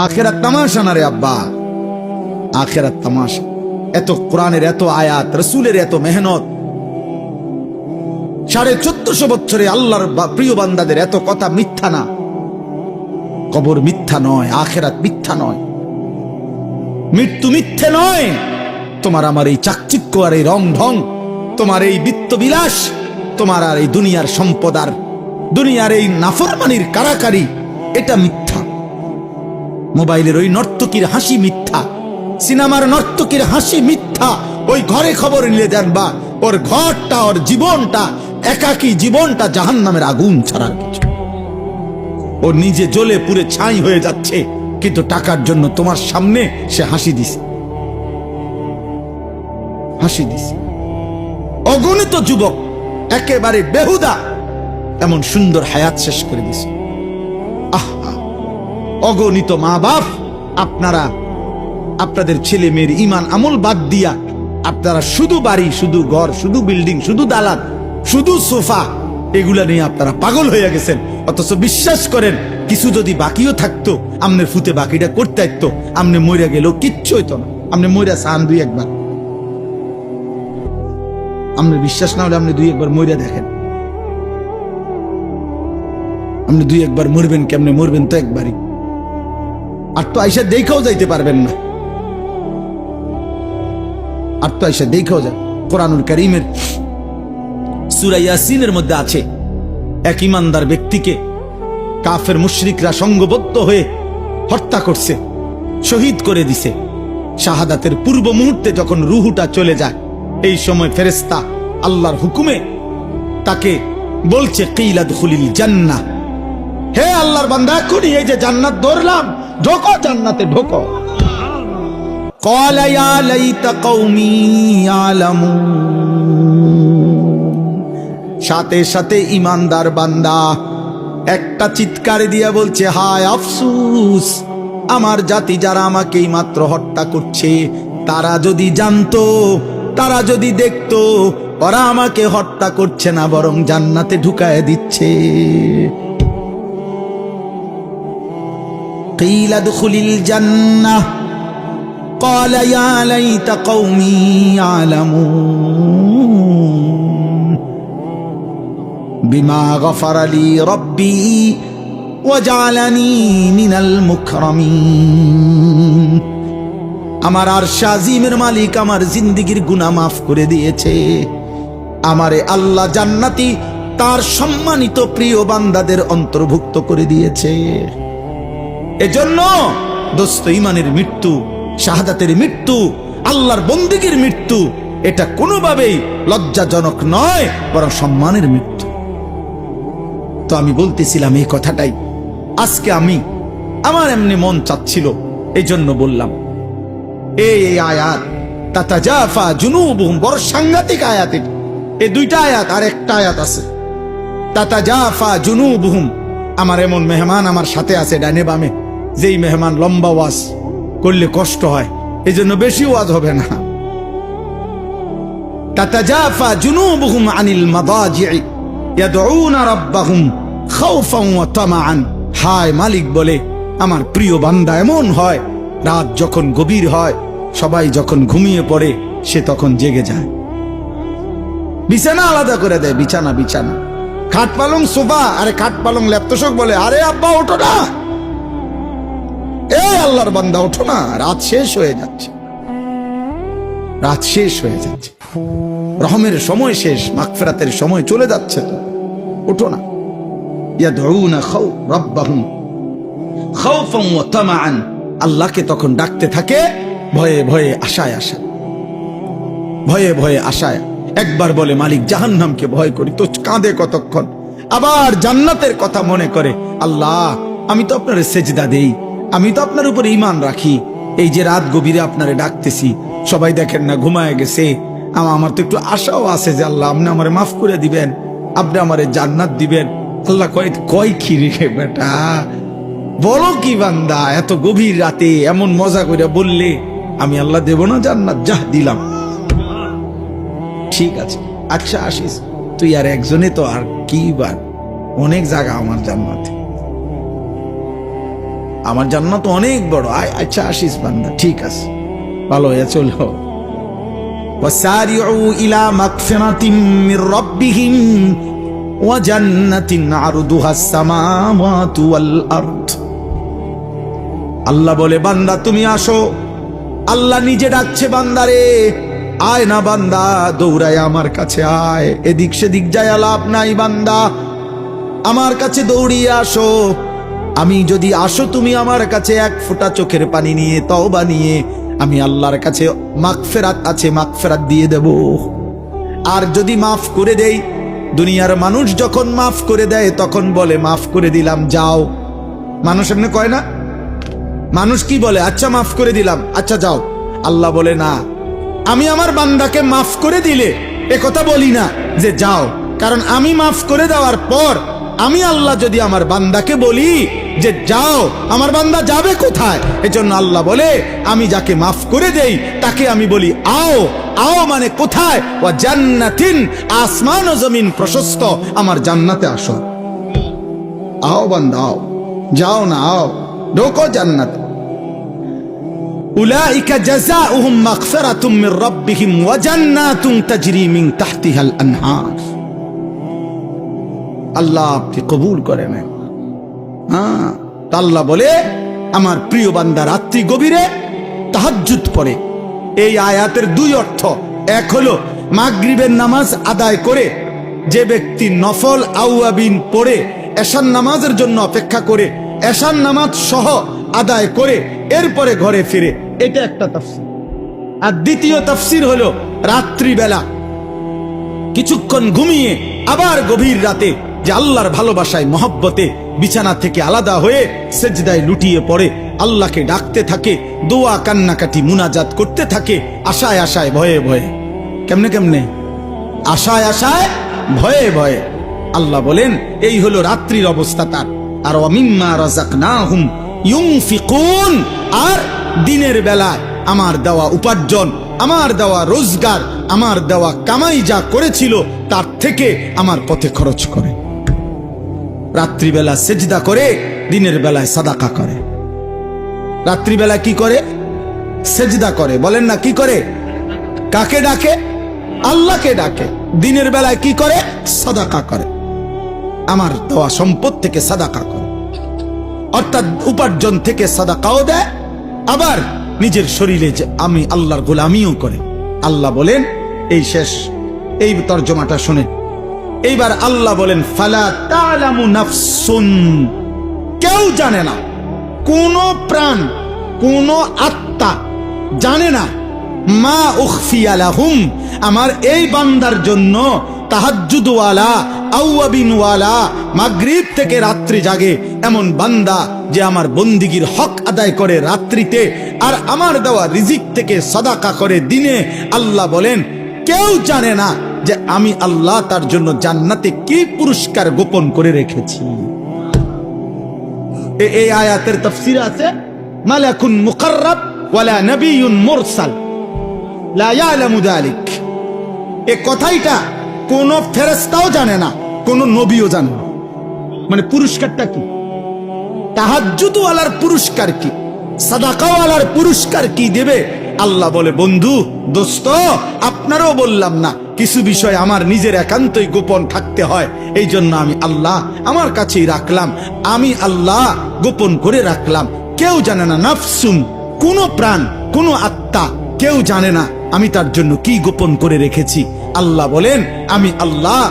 আখেরাত তামাশা না রে আব্বা, আখেরাত তামাশা। এত কোরআনের এত আয়াত, রসুলের এত মেহনত, 1450 বছরে আল্লাহর প্রিয় বান্দাদের এত কথা মিথ্যা না। কবর মিথ্যা নয়, আখেরাত মিথ্যা নয়, মৃত্যু মিথ্যে নয়। তোমার আমার এই চাকচিক্য আর এই রং ঢং, তোমার এই বিত্ত বিলাস, তোমার আর এই দুনিয়ার সম্পদ আর দুনিয়ার এই নাফরমানির কারাকারি, এটা মিথ্যা। মোবাইলের ওই নর্তকীর হাসি মিথ্যা, সিনেমার নর্তকীর হাসি মিথ্যা। ওই ঘরে খবর নিলে জানবা ওর ঘরটা, ওর জীবনটা, একাকী জীবনটা জাহান্নামের আগুন ছাড়া কিছু। ও নিজে জ্বলে পুড়ে ছাই হয়ে যাচ্ছে, কিন্তু টাকার জন্য তোমার সামনে সে হাসি দিছে, হাসি দিছে। অগণিত যুবক একেবারে বেহুদা এমন সুন্দর হায়াত শেষ করে দিছে। আহা, অগণিত মা বাপ, আপনারা আপনাদের ছেলে মেয়ের ইমান আমল বাদ দিয়া আপনারা শুধু বাড়ি, শুধু ঘর, শুধু বিল্ডিং, শুধু দালান, শুধু সোফা, এগুলা নিয়ে আপনারা পাগল হয়ে গেছেন। অথচ বিশ্বাস করেন, কিছু যদি বাকিও থাকতো, আমনের ফুতে বাকিটা করতে হইতো, আমনে মইরা গেলেও কিচ্ছু হইতো না। আমনে মইরা চান দুই একবার, আমনের বিশ্বাস না হলে আপনি দুই একবার মইরা দেখেন। আপনি দুই একবার মরবেন, কেমনে মরবেন তো একবারই, আর তো আইসা দেখাও যাইতে পারবেন না, আর তো আইসা দেখাও যায়। কোরআনুল কারীমের সূরা ইয়াসিনের মধ্যে আছে, এক ইমানদার ব্যক্তিকে কাফের মুশরিকরা সংঘবদ্ধ হয়ে হত্যা করছে, শহীদ করে দিছে। শাহাদাতের পূর্ব মুহূর্তে যখন রুহুটা চলে যায়, এই সময় ফেরেশতা আল্লাহর হুকুমে তাকে বলছে, কিলা দুখুলিল জান্নাহ, হে আল্লাহর বান্দা, এখনই এই যে জান্নাত ধরলাম, ঢোকো জান্নাতে, ঢোকো। ক্বালা ইয়া লাইতা কওমি ইয়ালামুন, সাথে সাথে ইমানদার বান্দা একটা চিৎকার দিয়া বলছে, হায় আফসুস, আমার জাতি যারা আমাকে মাত্র হত্যা করছে, তারা যদি জানতো, তারা যদি দেখতো, ওরা আমাকে হত্যা করছে না, বরং জান্নাতে ঢুকায় দিচ্ছে। কিলা দুখুলিল জান্নাহ ক্বালা ইয়া লাইতা কওমি ইয়ালামুন বিমা গফারা লি রাব্বি ওয়া জাআলানি মিনাল মুকরামিন। আমার আরশ আজিমের মালিক আমার জিন্দেগীর গুনাহ মাফ করে দিয়েছে, আমারে আল্লাহ জান্নাতি তার সম্মানিত প্রিয় বান্দাদের অন্তর্ভুক্ত করে দিয়েছে। এজন্য দোস্ত, ঈমানের মৃত্যু, শাহাদাতের মৃত্যু, আল্লাহর বন্দেগীর মৃত্যু, এটা কোনোভাবেই লজ্জাজনক নয়, বরং সম্মানের মৃত্যু। তো আমি বলতেছিলাম এই কথাটাই, আজকে আমার এমনি মন চাচ্ছিল, এই জন্য বললাম। এই আয়াত তাতাজাফা জুনুবুহুম, বড় সাংঘাতিক আয়াত। এই দুইটা আয়াত, আর একটা আয়াত আছে তাতাজাফা জুনুবুহুম। আমার এমন মেহমান আমার সাথে আছে ডানে বামে, যেই মেহমান লম্বা ওয়াজ করলে কষ্ট হয়, এই জন্য বেশি ওয়াজ হবে না। তাতাজাফা জুনুবুহুম আনিল মাদাজি'i ইয়াদউনা রাব্বাহুম খাওফান ওয়া তামাআন। হায়, মালিক বলে আমার প্রিয় বান্দা এমন হয়, রাত যখন গভীর হয়, সবাই যখন ঘুমিয়ে পড়ে, সে তখন জেগে যায়, বিছানা আলাদা করে দেয়, বিছানা বিছানা, খাট পালং সোফা, আরে খাট পালং ল্যাপটপ বলে, আরে আব্বা ওঠো না, এই আল্লাহর বান্দা ওঠো না, রাত শেষ হয়ে যাচ্ছে, রাত শেষ হয়ে যাচ্ছে, রহমের সময় শেষ, মাগফিরাতের সময় চলে যাচ্ছে, তো ওঠো না। ইয়াদউনা রাব্বাহুম খাওফান ওয়া তামাআন, আল্লাহকে তখন ডাকতে থাকে ভয়ে ভয়ে, আশায় আশায়, ভয়ে ভয়ে আশায়। একবার বলে মালিক জাহান্নামকে ভয় করি, তো কাঁদে কতক্ষণ, আবার জান্নাতের কথা মনে করে, আল্লাহ আমি তো আপনার সেজদা দেই, আমি তো আপনার উপরে ঈমান রাখি, এই যে রাত গভীরে আপনারে ডাকতেছি, সবাই দেখেন না ঘুমায় গেছে, আমার তো একটু আশাও আছে যে আল্লাহ আপনি আমারে মাফ করে দিবেন, আপনি আমারে জান্নাত দিবেন। আল্লাহ কয় কি রে বেটা, বলো কি বান্দা, এত গভীর রাতে এমন মজা করে বললে আমি আল্লাহ দেব না জান্নাত? যা দিলাম, ঠিক আছে, আচ্ছা আসিস তুই, আর একজনে তো আর কি, বার অনেক জায়গা আমার জান্নাতে। আমার জান্নাত অনেক বড়, আচ্ছা আসিস বান্দা, ঠিক আছে, ভালো হয়ে চলো। ওয়াসারিউ ইলা মাগফিরাতিম মির রাব্বিহিম ওয়া জান্নাতিন আরদুহাস সামাওয়াতু ওয়াল আরদ। আল্লাহ বলে বান্দা তুমি আসো। আল্লাহ নিজে ডাকছে বান্দারে, আয় না বান্দা, দৌড়ায় আমার কাছে আয়, এদিক সেদিক যায় লাভ নাই বান্দা, আমার কাছে দৌড়িয়ে আসো। আমি যদি আসো তুমি আমার কাছে এক ফোঁটা চোখের পানি নিয়ে, তওবা নিয়ে, আমি আল্লাহর কাছে মাগফিরাত আছে, মাগফিরাত দিয়ে দেব। আর যদি মাফ করে দেই, দুনিয়ার মানুষ যখন মাফ করে দেয় তখন বলে মাফ করে দিলাম যাও। মানুষ এমনি কয় না? মানুষ কি বলে? আচ্ছা মাফ করে দিলাম, আচ্ছা যাও। আল্লাহ বলে না, আমি আমার বান্দাকে মাফ করে দিলে এ কথা বলি না যে যাও, কারণ আমি মাফ করে দেওয়ার পর আমি আল্লাহ যদি আমার বান্দাকে বলি যে যাও, আমার বান্দা যাবে কোথায়? এজন্য আল্লাহ বলে আমি যাকে মাফ করে দেই তাকে আমি বলি আও। আও মানে কোথায়? ওয়া জান্নাতিন, আসমান ও জমিন প্রশস্ত আমার জান্নাতে আসো। আও বান্দা আও, যাও না, আও, ঢোকো জান্নাত। উলাইকা জাযাউহুম মাগফিরাতুম মির রাব্বিহিম ওয়া জান্নাতুন তাজরি মিন তাহতিহাল আনহার। আল্লাহ আপনি কবুল করেন। হ্যাঁ, আল্লাহ বলে আমার প্রিয় বান্দা রাত্রি গভীরে তাহাজ্জুদ পড়ে। এই আয়াতের দুই অর্থ। এক হলো মাগরিবের নামাজ আদায় করে যে ব্যক্তি নফল আওয়াবিন পড়ে এশার নামাজের জন্য অপেক্ষা করে, এশার নামাজ সহ আদায় করে এরপরে ঘরে ফিরে, এটা একটা তাফসীর। আর দ্বিতীয় তাফসীর হলো রাত্রিবেলা কিছুক্ষণ ঘুমিয়ে আবার গভীর রাতে যে আল্লাহর ভালোবাসায় মহব্বতে বিছানা থেকে আলাদা হয়ে সেজদায় লুটিয়ে পড়ে, আল্লাহকে ডাকতে থাকে, দোয়া কান্নাকাটি মুনাজাত করতে থাকে, আশায় আশায় ভয়ে ভয়ে। কেমনে কেমনে? আশায় আশায় ভয়ে ভয়ে। আল্লাহ বলেন এই হলো রাত্রির অবস্থা তার। আর ওয়ামিম্মা রাযাকনাহুম ইউনফিকুন, আর দিনের বেলায় আমার দেওয়া উপার্জন, আমার দেওয়া রোজগার, আমার দেওয়া কামাই যা করেছিল তার থেকে আমার পথে খরচ করে। রাত্রিবেলা সেজদা করে, দিনের বেলায় সাদাকা করে। রাত্রিবেলা কি করে? সেজদা করে। বলেন না কি করে? কাকে ডাকে? আল্লাহকে ডাকে। দিনের বেলায় কি করে? সাদাকা করে, আমার দেওয়া সম্পদ থেকে সাদাকা করে, অর্থাৎ উপার্জন থেকে সাদাকাও দেয়, আবার নিজের শরীরে যে আমি আল্লাহর গোলামিও করে। আল্লাহ বলেন এই শেষ, এই তর্জমাটা শুনে এইবার আল্লাহ বলেন ফালা তা'লামু নাফসুন, কেউ জানে না, কোন প্রাণ, কোন আত্মা জানে না, মা উখফিয়া লাহুম, আমার এই বান্দার জন্য তাহাজ্জুদওয়ালা, আওয়াবিনওয়ালা, মাগরিব থেকে রাত্রি জাগে এমন বান্দা যে আমার বন্দিগির হক আদায় করে রাত্রিতে, আর আমার দেওয়া রিজিক থেকে সাদাকা করে দিনে। আল্লাহ বলেন কেউ জানে না যে আমি আল্লাহ তার জন্য জান্নাতে কি পুরস্কার গোপন করে রেখেছি। এই আয়াতের তাফসীর আছে মালাকুন মুকাররাব ওয়ালা নবিয়্যুন মুরসাল লা ইয়ালামু যালিক। এই কথাইটা কোন ফেরেশতাও জানে না, কোন নবীও জানে না। মানে পুরস্কারটা কি? তাহাজ্জুদওয়ালার পুরস্কার কি, সাদাকাওয়ালার পুরস্কার কি দেবে? আল্লাহ বলে বন্ধু, দোস্ত, আপনারও বললাম না, কিছু বিষয় আমার নিজের একান্তই গোপন থাকতে হয়, এই জন্য আমি আল্লাহ আমার কাছেই রাখলাম, আমি আল্লাহ গোপন করে রাখলাম। কেউ জানে না, নাফসুন, কোন প্রাণ, কোন আত্মা, কেউ জানে না আমি তার জন্য কি গোপন করে রেখেছি। আল্লাহ বলেন আমি আল্লাহ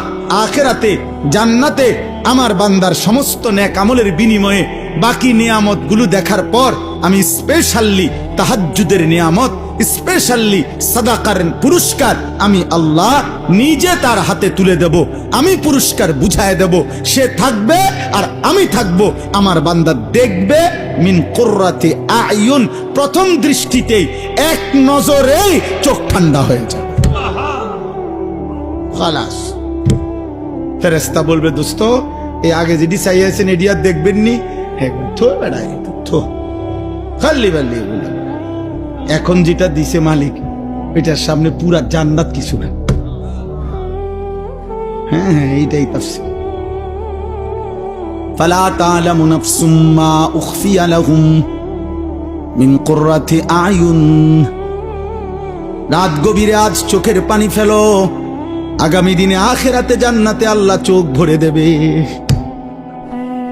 আখিরাতে জান্নাতে আমার বান্দার সমস্ত নেক আমলের বিনিময়ে বাকি নিয়ামত গুলো দেখার পর আমি স্পেশালি তাহাজ্জুদের নিয়ামত, স্পেশালি সাদাকার পুরস্কার আমি আল্লাহ নিজে তার হাতে তুলে দেব। আমি পুরস্কার বুঝায় দেব, সে থাকবে আর আমি থাকব, আমার বান্দা দেখবে মিন কুররাতি আয়ুন, প্রথম দৃষ্টিতেই এক নজরেই চোখ ঠান্ডা হয়ে যাবে। খালাস। ফেরেশতা বলবে দোস্ত, এই আগে যেটি চাইয়াছেন এটি আর দেখবেন নি, খালি বাল্লি এখন যেটা দিছে মালিক, এটার সামনে পুরা জান্নাত কিছু না। হ্যাঁ হ্যাঁ, এইটাই তাফসীর। ফালা তা'লামু নাফসুম মা উখফিয়া লাহুম মিন কুররাতি আয়ুন। রাত গভীরে আজ চোখের পানি ফেলো, আগামী দিনে আখিরাতে জান্নাতে আল্লাহ চোখ ভরে দেবে।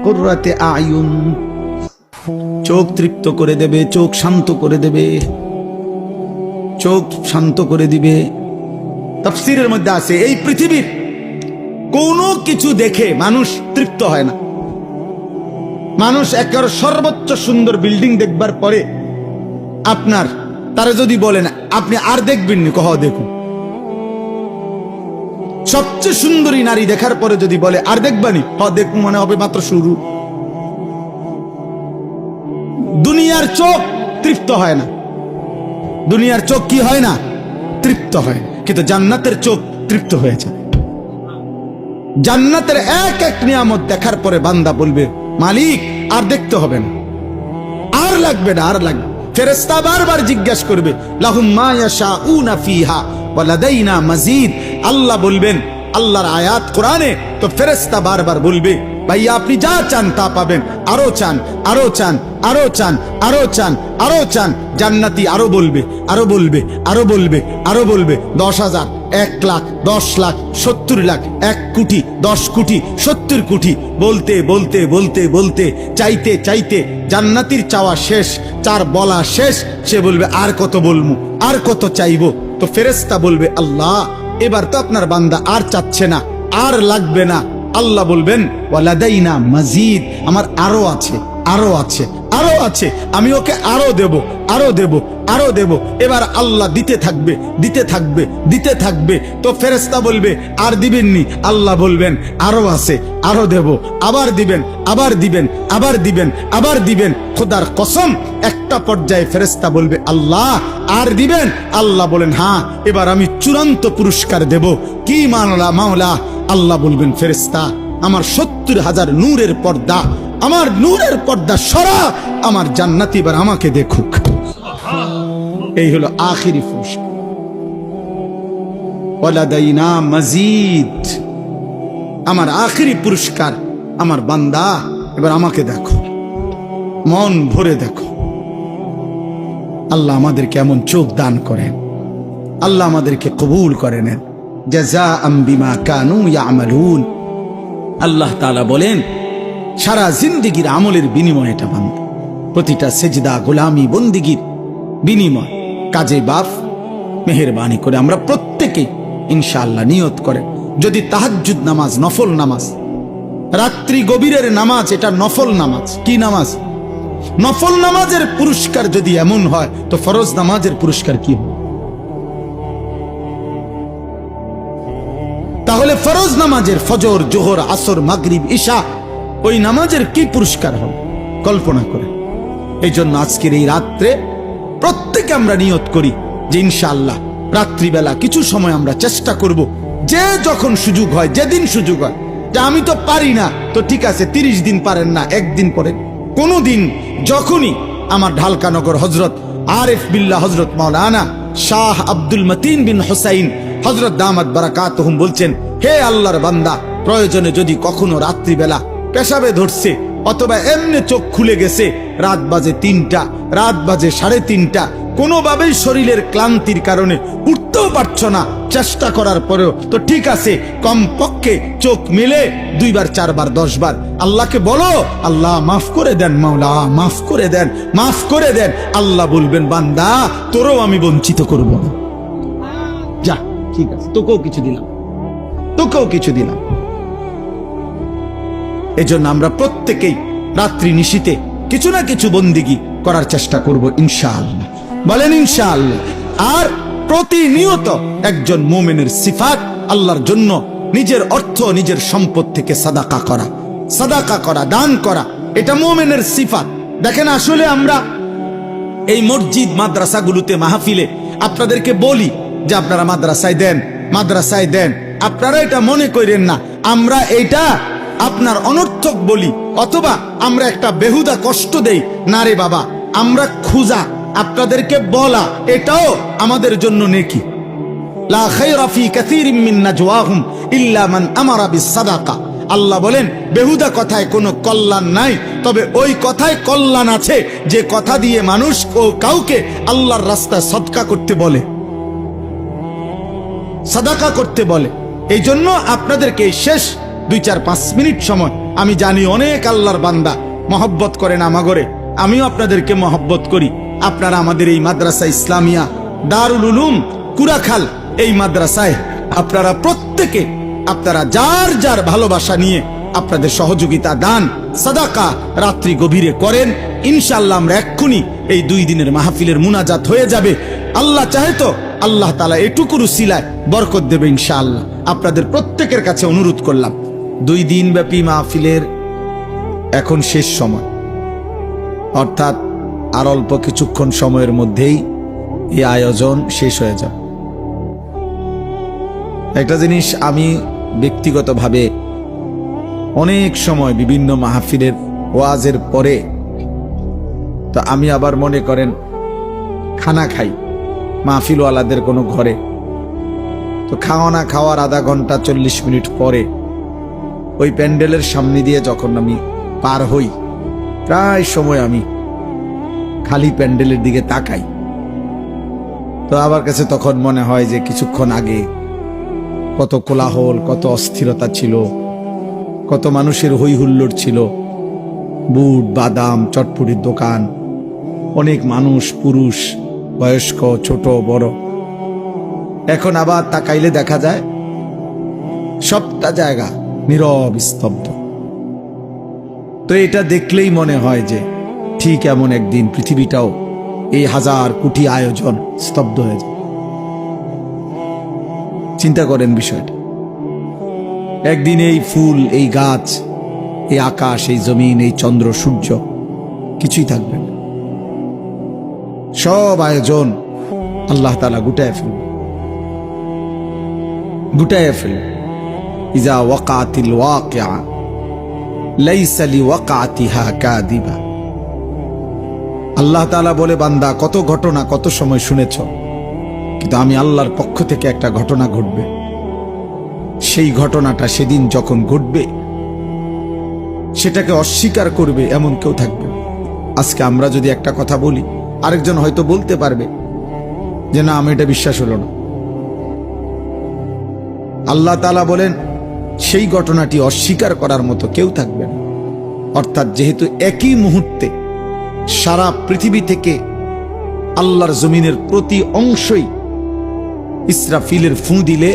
কুররাতি আয়ুন, চোখ তৃপ্ত করে দেবে, চোখ শান্ত করে দেবে, চোখ শান্ত করে দিবে। তাফসীরের মধ্যে আছে এই পৃথিবীর কোনো কিছু দেখে মানুষ তৃপ্ত হয় না। মানুষ একেবারে সর্বোচ্চ সুন্দর বিল্ডিং দেখবার পরে আপনার তারা যদি বলেন আপনি আর দেখবেন নি, কহ দেখুন। সবচেয়ে সুন্দরী নারী দেখার পরে যদি বলে আর দেখবানি, দেখুন, মনে হবে মাত্র শুরু। দুনিয়ার চোখ তৃপ্ত হয় না, দুনিয়ার চোখ কি হয় না? তৃপ্ত হয়। কিন্তু জান্নাতের চোখ তৃপ্ত হয়েছে। জান্নাতের এক এক নিয়ামত দেখার পরে বান্দা বলবে মালিক আর দেখতে হবে না, আর লাগবে না, আর লাগবে। ফেরেশতা বারবার জিজ্ঞাসা করবে লাহুম মা ইয়াশাউনা ফিহা ওয়া লাদাইনা মাজিদ। আল্লাহ বলবেন, আল্লাহর আয়াত কোরআনে, তো ফেরেশতা বারবার বলবে ভাইয়া আপনি যা চান তা পাবেন, আরো চান, আরো চান, আরো চান, আরো চান, আরো চান। জান্নাতি আরো বলবে, আরো বলবে, আরো বলবে, আরো বলবে। 10,000, 1 লাখ, 10 লাখ, 70 লাখ, 1 কোটি, 10 কোটি, 70 কোটি, বলতে বলতে বলতে বলতে চাইতে চাইতে জান্নাতির চাওয়া শেষ, চার বলা শেষ। সে বলবে আর কত বলবো, আর কত চাইবো। তো ফেরেশতা বলবে আল্লাহ এবার তো আপনার বান্দা আর চাচ্ছে না, আর লাগবে না। আল্লাহ বলবেন ওয়ালাদাইনা মাজিদ, আমার আরো আছে, আরো আছে, আরো আছে, আমি ওকে আরো দেব, আরো দেব, আরো দেব। এবার আল্লাহ দিতে থাকবে, দিতে থাকবে, দিতে থাকবে। তো ফেরেশতা বলবে আর দিবেননি, আল্লাহ বলবেন আরো আছে, আরো দেব, আবার দিবেন, আবার দিবেন, আবার দিবেন, আবার দিবেন। খোদার কসম একটা পর্যায়ে ফেরেশতা বলবে আল্লাহ আর দিবেন? আল্লাহ বলেন হ্যাঁ, এবার আমি চূড়ান্ত পুরস্কার দেব। কি মাওলা? মাওলা আল্লাহ বলবেন ফেরেশতা আমার 70,000 নূরের পর্দা, আমার নূরের পর্দা সরা, আমার জান্নাতি এবার আমাকে দেখুক। এই হলো আখিরি পুরস্কার, ওয়ালাদাইনা মাজিদ। আমার আখিরি পুরস্কার, আমার বান্দা এবার আমাকে দেখো, মন ভরে দেখো। আল্লাহ আমাদেরকে এমন চোখ দান করেন, আল্লাহ আমাদেরকে কবুল করে নেন। জাযাআম বিমা কানু ইয়ামালুন। আল্লাহ তাআলা বলেন সারা জিন্দেগীর আমলের বিনিময় এটা বান্দা, প্রতিটা সেজদা, গোলামি, বন্দিগির বিনিময়। কাজে বাপ মেহেরবানি করে আমরা প্রত্যেকে ইনশাআল্লাহ নিয়ত করে, যদি তাহাজ্জুদ নামাজ, নফল নামাজ, রাত্রি গভীরের নামাজ, এটা নফল নামাজ। কি নামাজ? নফল নামাজের পুরস্কার যদি এমন হয় তো ফরজ নামাজের পুরস্কার কি হবে? তাহলে ফরজ নামাজের ফজর, জোহর, আসর, মাগরিব, ইশা, ওই নামাজের কি পুরস্কার হবে কল্পনা করে। এই জন্য আজকের এই রাত্রে প্রত্যেকে আমরা নিয়ত করি যে ইনশাআল্লাহ রাত্রিবেলা কিছু সময় আমরা চেষ্টা করব, যে যখন সুযোগ হয়, যেদিন সুযোগ হয়। যে আমি তো পারি না, তো ঠিক আছে 30 দিন পারেন না, একদিন পরে কোনো দিন, যখনই আমার ঢালকানগর হজরত আরিফ বিল্লাহ হজরত মাওলানা শাহ আব্দুল মতিন বিন হুসাইন হজরত দামাত বারাকাতুহুম বলছেন, হে আল্লাহর বান্দা, প্রয়োজনে যদি কখনো রাত্রিবেলা পেশাবে ধরছে অথবা এমনি চোখ খুলে গেছে, রাত বাজে 3টা, রাত বাজে 3:30, কোনোভাবেই শরীরের ক্লান্তির কারণে উঠতেও পারছো না, চেষ্টা করার পরেও তো ঠিক আছে, কমপক্ষে চোখ মেলে 2 বার 4 বার 10 বার আল্লাহকে বলো, আল্লাহ মাফ করে দেন, মাওলা মাফ করে দেন, মাফ করে দেন। আল্লাহ বলবেন বান্দা তোরও আমি বঞ্চিত করব না, যা ঠিক আছে, তোকেও কিছু দিলাম, তোকেও কিছু দিলাম। এজন্য আমরা প্রত্যেকেই রাত্রি নিশীতে কিছু না কিছু বন্দিগি করার চেষ্টা করব ইনশাআল্লাহ। বলেন ইনশাআল্লাহ। আর প্রতিনিয়ত একজন মুমিনের সিফাত আল্লাহর জন্য নিজের অর্থ, নিজের সম্পদ থেকে সাদাকা করা, সাদাকা করা, দান করা, এটা মুমিনের সিফাত। দেখেন আসলে আমরা এই মসজিদ মাদ্রাসাগুলোতে মাহফিলে আপনাদেরকে বলি যে আপনারা মাদ্রাসায় দেন, মাদ্রাসায় দেন। আপনারা এটা মনে করেন না আমরা এটা আপনার অনর্থক বলি অথবা আমরা একটা বেহুদা কষ্ট দেই, না রে বাবা, আমরা খুঁজা আপনাদেরকে বলা এটাও আমাদের জন্য নেকি। লা খায়রা ফি কাসীরিন মিন নাজওয়াহুম ইল্লা মান আমারা বিস সাদাকা। আল্লাহ বলেন বেহুদা কথায় কোনো কল্যাণ নাই, তবে ওই কথায় কল্যাণ আছে যে কথা দিয়ে মানুষ ও কাউকে আল্লাহর রাস্তায় সদকা করতে বলে, সাদাকা করতে বলে। এই জন্য আপনাদেরকে এই শেষ 2-4-5 মিনিট সময়, আমি জানি অনেক আল্লাহর বান্দা মহব্বত করেন আমাগরে, আমিও আপনাদেরকে মহব্বত করি। আপনারা আমাদের এই মাদ্রাসা ইসলামিয়া দারুল উলুম কুরাখাল এই মাদ্রাসায় আপনারা প্রত্যেকে আপনারা যার যার ভালোবাসা নিয়ে আপনাদের সহযোগিতা দান সাদাকা রাত্রি গভীরে করেন। ইনশাআল্লাহ আমরা এক্ষুনি এই 2 দিনের মাহফিলের মুনাজাত হয়ে যাবে। আল্লাহ চাহে তো আল্লাহ তাআলা এটুকুর উসিলায় বরকত দেবে ইনশাআল্লাহ। আপনাদের প্রত্যেকের কাছে অনুরোধ করলাম, 2 দিন ব্যাপী মাহফিলের এখন শেষ সময়, অর্থাৎ আর অল্প কিছুক্ষণ সময়ের মধ্যেই এই আয়োজন শেষ হয়ে যাবে। একটা জিনিস আমি ব্যক্তিগতভাবে অনেক সময় বিভিন্ন মাহফিলের ওয়াজের পরে তো আমি আবার মনে করেন খানা খাই মাহফিলওয়ালাদের কোনো ঘরে, তো খাওয়া খাওয়ার আধা ঘন্টা 40 মিনিট পরে ওই প্যান্ডেলের সামনে দিয়ে যখন আমি পার হই, প্রায় সময় আমি খালি প্যান্ডেলের দিকে তাকাই। তো আমার কাছে তখন মনে হয় যে কিছুক্ষণ আগে কত কোলাহল, কত অস্থিরতা ছিল, কত মানুষের হই হুল্লোড় ছিল, বুট বাদাম চটপটির দোকান, অনেক মানুষ, পুরুষ বয়স্ক ছোট বড়। এখন আবার তাকাইলে দেখা যায় সবটা জায়গা নীরব স্তব্ধ। তো এটা দেখলেই মনে হয় যে ঠিক এমন একদিন পৃথিবীটাও এই 1000 কোটি আয়োজন স্তব্ধ হয়ে যায়। চিন্তা করেন বিষয়টা, একদিন এই ফুল, এই গাছ, এই আকাশ, এই জমিন, এই চন্দ্র সূর্য কিছুই থাকবে না। সব আয়োজন আল্লাহ তাআলা গুটায় ফেলবে। ইজা ওয়াকাতিল ওয়াকিআ লাইসা লিওয়াকাতিহা কাযিবা। আল্লাহ তাআলা বলে, বান্দা কত ঘটনা কত সময় শুনেছ, কিন্তু আমি আল্লাহর পক্ষ থেকে একটা ঘটনা ঘটবে, সেই ঘটনাটা সেদিন যখন ঘটবে সেটাকে অস্বীকার করবে এমন কেউ থাকবে। আজকে আমরা যদি একটা কথা বলি, আরেকজন হয়তো বলতে পারবে যে না, আমি এটা বিশ্বাস হলো না। আল্লাহ তাআলা বলেন সেই ঘটনাটি অস্বীকার করার মতো কেউ থাকবে না। অর্থাৎ যেহেতু একই মুহূর্তে সারা পৃথিবী থেকে আল্লাহর জমিনের প্রতি অংশই ইসরাফিলের ফুঁ দিলে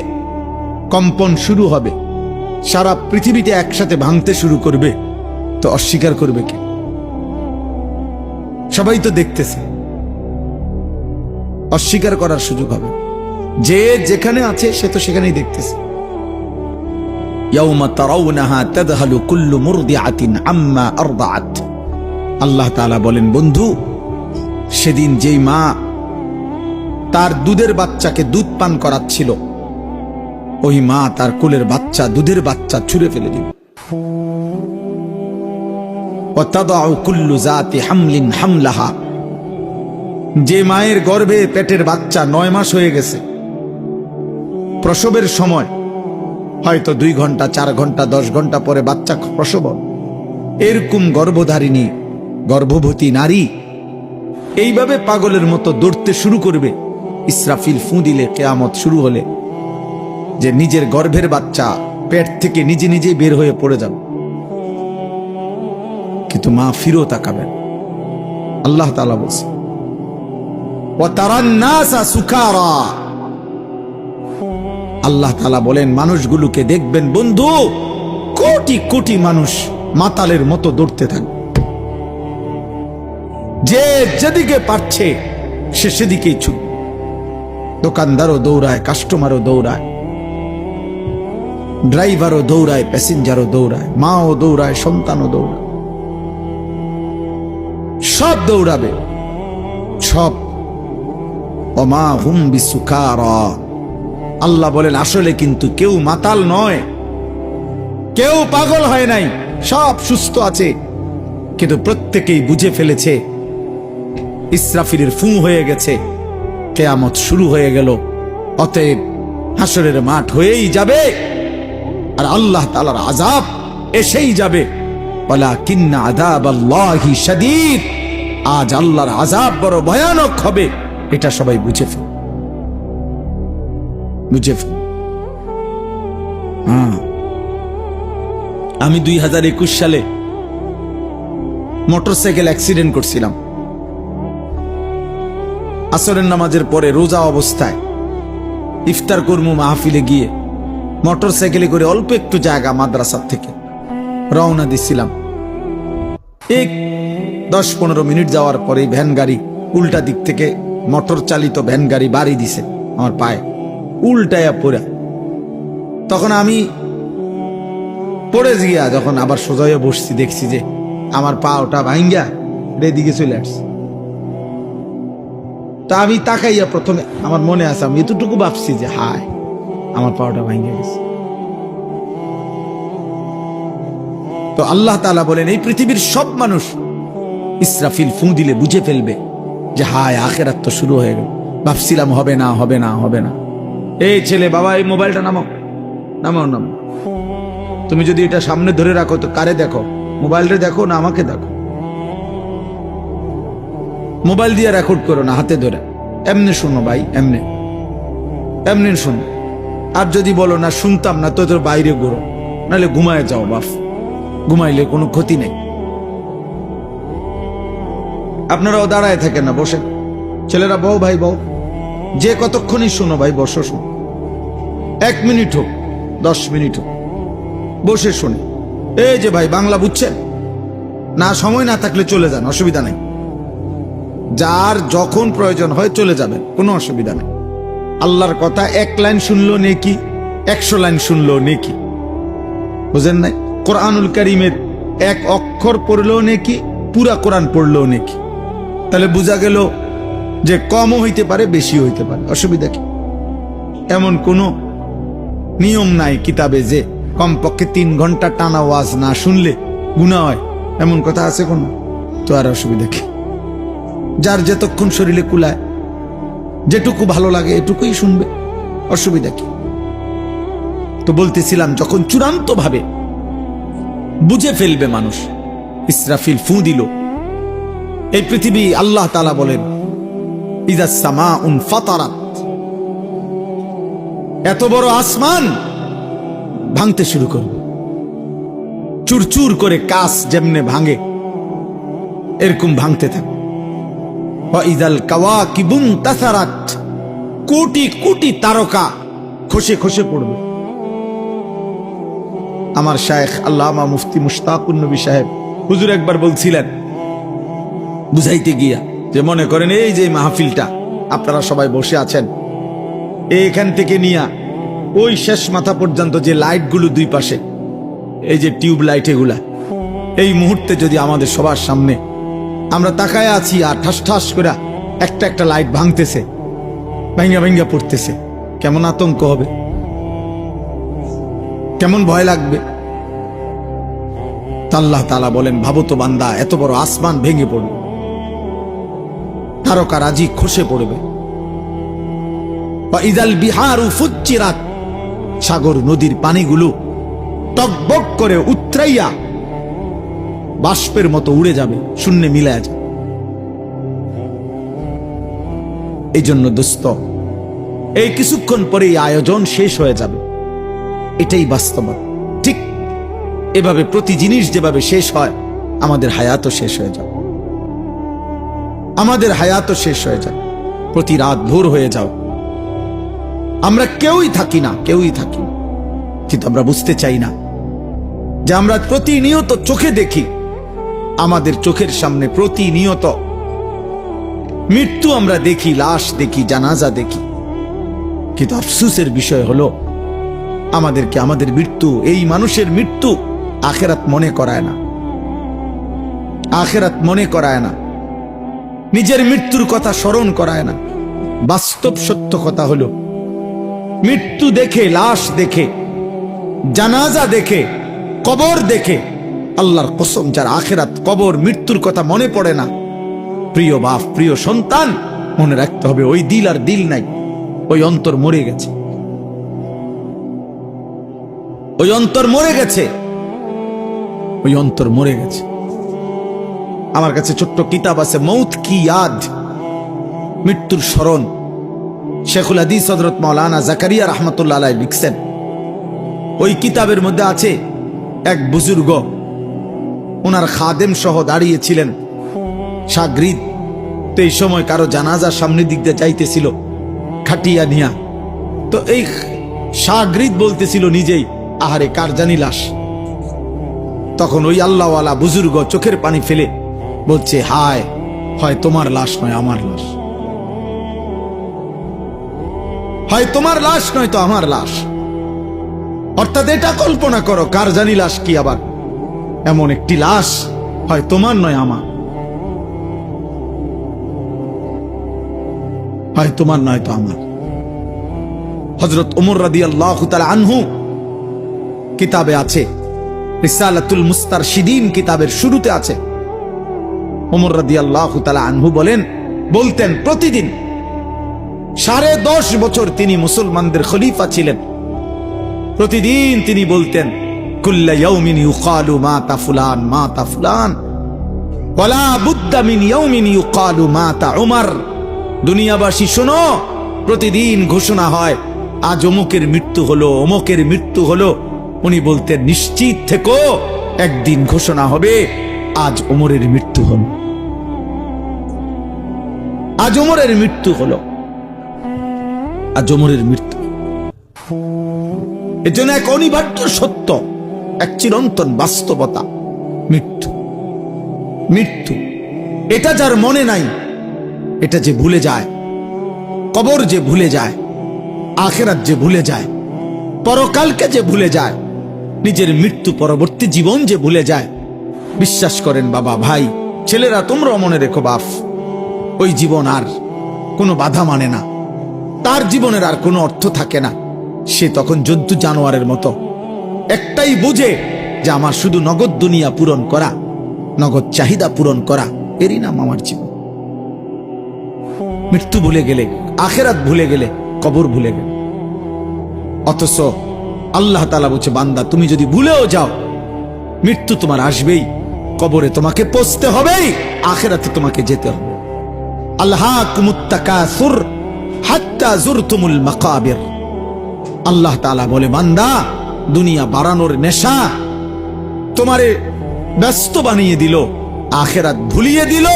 কম্পন শুরু হবে, সারা পৃথিবীতে একসাথে ভাঙতে শুরু করবে, তো অস্বীকার করবে কে? সবাই তো দেখতেছে, অস্বীকার করার সুযোগ হবে। যে যেখানে আছে সে তো সেখানেই দেখতেছে। ইয়াউমা তারাউনাহা তাযহালু কুল্লু মুরদিআতিন আম্মা আরদাআত। আল্লাহ তাআলা বলেন, বন্ধু সেদিন যেই মা তার দুধের বাচ্চাকে দুধ পান করাচ্ছিল, ওই মা তার কোলের বাচ্চা, দুধের বাচ্চা ছুঁড়ে ফেলে দিল। ওয়া তাদাউ কুল্লু যাতি হামলিন হামলাহা। যে মায়ের গর্ভে পেটের বাচ্চা 9 মাস হয়ে গেছে, প্রসবের সময় হয়তো 2 ঘন্টা 4 ঘন্টা 10 ঘন্টা পরে বাচ্চা প্রসব, এরকম গর্ভধারিণী গর্ভবতী নারী এইভাবে পাগলের মতো দৌড়তে শুরু করবে ইসরাফিল ফুঁ দিলে, কিয়ামত শুরু হলে, যে নিজের গর্ভের বাচ্চা পেট থেকে নিজে নিজেই বের হয়ে পড়ে যাবে, কিন্তু মা ফিরেও তাকাবেন। আল্লাহ তাআলা বলছে, ওয়া তারান নাসা সুকারা। আল্লাহ তাআলা বলেন, মানুষগুলোকে দেখবেন বন্ধু, কোটি কোটি মানুষ মাতালের মতো দৌড়তে থাকবে, যে যেদিকে পারছে সে সেদিকেই ছুটবে। দোকানদারও দৌড়ায়, কাস্টমারও দৌড়ায়, ড্রাইভারও দৌড়ায়, প্যাসেঞ্জারও দৌড়ায়, মাও দৌড়ায়, সন্তানও দৌড়ায়, সব দৌড়াবে, সব। ওমা হুম বিসুকারা। আল্লাহ বলেন, আসলে কিন্তু কেউ মাতাল নয়, কেউ পাগল হয় নাই, সব সুস্থ আছে, কিন্তু প্রত্যেকেই বুঝে ফেলেছে ইসরাফিলের ফুঁ হয়ে গেছে, কিয়ামত শুরু হয়ে গেল। অতএব হাসরের মাঠ হয়েই যাবে, আর আল্লাহ তাআলার আযাব এসেই যাবে। ওয়ালাকিন্না আযাবাল্লাহি শাদীদ, আজ আল্লাহর আযাব বড় ভয়ানক হবে, এটা সবাই বুঝে ফেল। আমি 2021 সালে মোটরসাইকেল অ্যাক্সিডেন্ট করছিলাম। আসরের নামাজের পরে রোজা অবস্থায় ইফতার কর্মু মাহফিলে গিয়ে মোটরসাইকেলে করে অল্প একটু জায়গা মাদ্রাসার থেকে রওনা দিছিলাম। 10-15 মিনিট যাওয়ার পরে ভ্যান গাড়ি উল্টা দিক থেকে মোটর চালিত ভ্যান গাড়ি বাড়ি দিছে আমার পায়ে, উল্টায়া পড়া। তখন আমি পড়ে গিয়া যখন আবার সোজা হয়ে বসছি, দেখছি যে আমার পা ওটা ভাঙ্গা এদিকে চলে আসছে। তা আমি তাকাইয়া প্রথমে আমার মনে আছে, আমি এতটুকু ভাবছি যে হায় আমার পাওটা ভাঙ্গে গেছে। তো আল্লাহ তাআলা বলেন, এই পৃথিবীর সব মানুষ ইসরাফিল ফু দিলে বুঝে ফেলবে যে হায় আখিরাত তো শুরু হয়ে গেল। ভাবছিলাম হবে না হবে না হবে না। এই ছেলে, বাবা এই মোবাইলটা নামাও নামাও নামাও। তুমি যদি এটা সামনে ধরে রাখো তো কারে দেখো? মোবাইলটা দেখো না আমাকে দেখো? মোবাইল দিয়ে রেকর্ড করো না হাতে ধরে, এমনি শোনো ভাই, এমনি এমনি শোনো। আর যদি বলো না শুনতাম না তো তোর বাইরে ঘুরো, নাহলে ঘুমায় যাও বাপ, ঘুমাইলে কোনো ক্ষতি নেই। আপনারাও দাঁড়ায় থাকেন না, বসে। ছেলেরা বউ, ভাই বউ, যে কতক্ষণই শোনো ভাই, বসো শোনো। 1 মিনিট হোক 10 মিনিট হোক বসে শোনে। এই যে ভাই বাংলা বুঝছেন না? সময় না থাকলে চলে যান, অসুবিধা নেই। যার যখন প্রয়োজন হয় চলে যাবেন, কোনো অসুবিধা নেই। আল্লাহর কথা 1 লাইন শুনলো নেকি, 100 লাইন শুনলো নেকি, বুঝেন নাই? কোরআনুল কারীমের 1 অক্ষর পড়লেও নেকি, পুরা কোরআন পড়লেও নেকি। তাহলে বোঝা গেল যে কমও হইতে পারে বেশিও হইতে পারে, অসুবিধা কি? এমন কোনো নিয়ম নাই কিতাবে যে কমপক্ষে 3 ঘন্টা টানা ওয়াজ না শুনলে গুনাহ হয়, এমন কথা আছে কোনো? তো আর অসুবিধা কি? যার যতক্ষণ শরীরে কুলায়, যেটুকু ভালো লাগে এটুকুই শুনবে, অসুবিধা কি? তো বলতেছিলাম, যখন চূড়ান্ত ভাবে বুঝে ফেলবে মানুষ, ইসরাফিল ফু দিল, এই পৃথিবী, আল্লাহ তাআলা বলেন ইযাস সামাউন ফাতারাত, এত বড় আসমান ভাঙতে শুরু করবে। চুরচুর করে কাঁচ যেমনে ভাঙে এরকম ভাঙতে থাকে। ওয়া ইযাল কাওয়াকিবু ইনতাসারাত, কোটি কোটি তারকা খসে খসে পড়বে। আমার শায়েখ আল্লামা মুফতি মুশতাকুন নবী সাহেব হুজুর একবার বলছিলেন বুঝাইতে গিয়া, যে মনে করেন এই যে মাহফিলটা আপনারা সবাই বসে আছেন, এইখান থেকে নিয়া ওই শেষ মাথা পর্যন্ত যে লাইটগুলো দুই পাশে, এই যে টিউব লাইট এগুলা, এই মুহূর্তে যদি আমাদের সবার সামনে আমরা তাকায় আছি আর ঠাস ঠাস করে একটা একটা লাইট ভাঙতেছে, ভাঙ্গা ভাঙ্গা পড়তেছে, কেমন আতঙ্ক হবে, কেমন ভয় লাগবে? আল্লাহ তাআলা বলেন, ভাবো তো বান্দা, এত বড় আসমান ভেঙে পড়বে, তারকা রাজি খসে পড়বে। ইযাল বিহারু ফুজ্জিরাত, সাগর নদীর পানিগুলো টকবক করে উতরাইয়া বাষ্পের মতো উড়ে যাবে, শূন্যে মিলায়া যাবে। এই জন্য দোস্ত, এই কিছুক্ষণ পরে এই আয়োজন শেষ হয়ে যাবে, এটাই বাস্তবতা। ঠিক এভাবে প্রতি জিনিস যেভাবে শেষ হয়, আমাদের হায়াতও শেষ হয়ে যাবে, আমাদের হায়াতও শেষ হয়ে যাবে। প্রতি রাত ভোর হয়ে যাও, আমরা কেউই থাকি না, কেউই থাকি না, কিন্তু আমরা বুঝতে চাই না যে আমরা প্রতিনিয়ত চোখে দেখি, আমাদের চোখের সামনে প্রতিনিয়ত মৃত্যু আমরা দেখি, লাশ দেখি, জানাজা দেখি, কিন্তু আফসোসের বিষয় হলো আমাদেরকে আমাদের মৃত্যু, এই মানুষের মৃত্যু আখিরাত মনে করায় না, আখিরাত মনে করায় না, নিজের মৃত্যুর কথা স্মরণ করায় না। বাস্তব সত্য কথা হলো, মৃত্যু দেখে, লাশ দেখে, জানাজা দেখে, কবর দেখে, আল্লাহর কসম, যার আখিরাত, কবর, মৃত্যুর কথা মনে পড়ে না, প্রিয় বাপ, প্রিয় সন্তান, মনে রাখতে হবে ওই দিল আর দিল নাই, ওই অন্তর মরে গেছে, ওই অন্তর মরে গেছে। ওই অন্তর মরে গেছে। আমার কাছে ছোট্ট কিতাব আছে, মৌত কি ইয়াদ, মৃত্যুর স্মরণ। শেখুল হাদিস হযরত মাওলানা জাকারিয়া রাহমাতুল্লাহ আলাইহি লিখছেন, ওই কিতাবের মধ্যে আছে এক বুজুর্গ, ওনার খাদেম সহ দাঁড়িয়েছিলেন শাগরিদ। তো এই সময় কারো জানাজা সামনের দিক দিয়ে যাইতেছিল খাটিয়া নিয়া। তো এই শাগরিদ বলতেছিল নিজেই, আহারে কার জানি লাশ। তখন ওই আল্লাহওয়ালা বুজুর্গ চোখের পানি ফেলে বলছে, হায়, হয় তোমার লাশ নয় আমার লাশ, হয় তোমার লাশ নয় তো আমার লাশ। অর্থাৎ এটা কল্পনা করো, কার জানি লাশ কি আবার এমন একটি লাশ, হয় তোমার নয় আমার, হয় তোমার নয় তো আমার। হযরত ওমর রাদিয়াল্লাহু তাআলা আনহু কিতাবে আছে, রিসালাতুল মুস্তারশিদিন কিতাবের শুরুতে আছে, ওমর রাদিয়াল্লাহু তাআলা আনহু বলতেন প্রতিদিন 10.5 বছর তিনি মুসলমানদের খলিফা ছিলেন। প্রতিদিন তিনি বলতেন, কুল্লা ইয়াউমিন ইউকালু মাতা ফুলান মাতা ফুলান ওয়ালা বুদ্দা মিন ইয়াউমিন ইউকালু মাতা উমর। দুনিয়াবাসী শোনো, প্রতিদিন ঘোষণা হয় আজ অমুকের মৃত্যু হলো, অমুকের মৃত্যু হলো। উনি বলতেন, নিশ্চিত থেকো, একদিন ঘোষণা হবে আজ ওমরের মৃত্যু হলো, আজ ওমরের মৃত্যু হলো, আজ ওমরের মৃত্যু। এর জন্য এক অনিবার্য সত্য, এক চিরন্তন বাস্তবতা, মৃত্যু। মৃত্যু এটা যার মনে নাই, এটা যে ভুলে যায়, কবর যে ভুলে যায়, আখিরাত যে ভুলে যায়, পরকালকে যে ভুলে যায়, নিজের মৃত্যু পরবর্তী জীবন যে ভুলে যায়, বিশ্বাস করেন বাবা, ভাই, ছেলেরা, তোমরা মনে রেখো বাপ, ওই জীবন আর কোনো বাধা মানে না, তার জীবনের আর কোনো অর্থ থাকে না। সে তখন জন্তু জানোয়ারের মতো, একটাই বুঝে যে আমার শুধু নগদ দুনিয়া পূরণ করা, নগদ চাহিদা পূরণ করা, এরই নাম আমার জীবন। মৃত্যু ভুলে গেলে, আখিরাত ভুলে গেলে, কবর ভুলে গেলে। অথচ আল্লাহ তাআলা বলছে, বান্দা তুমি যদি ভুলেও যাও, মৃত্যু তোমার আসবেই, কবরে তোমাকে পৌঁছতে হবেই, আখিরাতে তোমাকে যেতে হবে। আল্লাহাকুমুত তাকাসুর হাত্তা যুরতুমুল মাকাবির। আল্লাহ তাআলা বলে, বান্দা, দুনিয়া বাড়ানোর নেশা তোমারে ব্যস্ত বানিয়ে দিল, আখিরাত ভুলিয়ে দিল।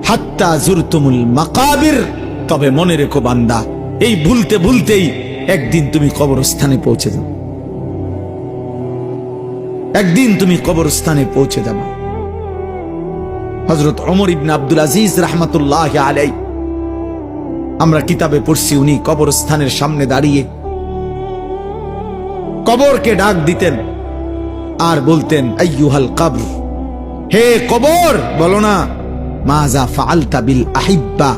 হাত্তা যুরতুমুল মাকাবির। তবে মনে রেখো বান্দা, এই ভুলতে ভুলতেই একদিন তুমি কবরস্থানে পৌঁছে যাবে, একদিন তুমি কবরস্থানে পৌঁছে যাবে। হযরত ওমর ইবনে আব্দুল আজিজ রাহমাতুল্লাহি আলাইহি, আমরা কিতাবে পড়ছি, উনি কবরস্থানের সামনে দাঁড়িয়ে কবরকে ডাক দিতেন আর বলতেন, আইয়ুহাল কবর, হে কবর, বলো না, মাযা ফাআলতা বিল আহিব্বা,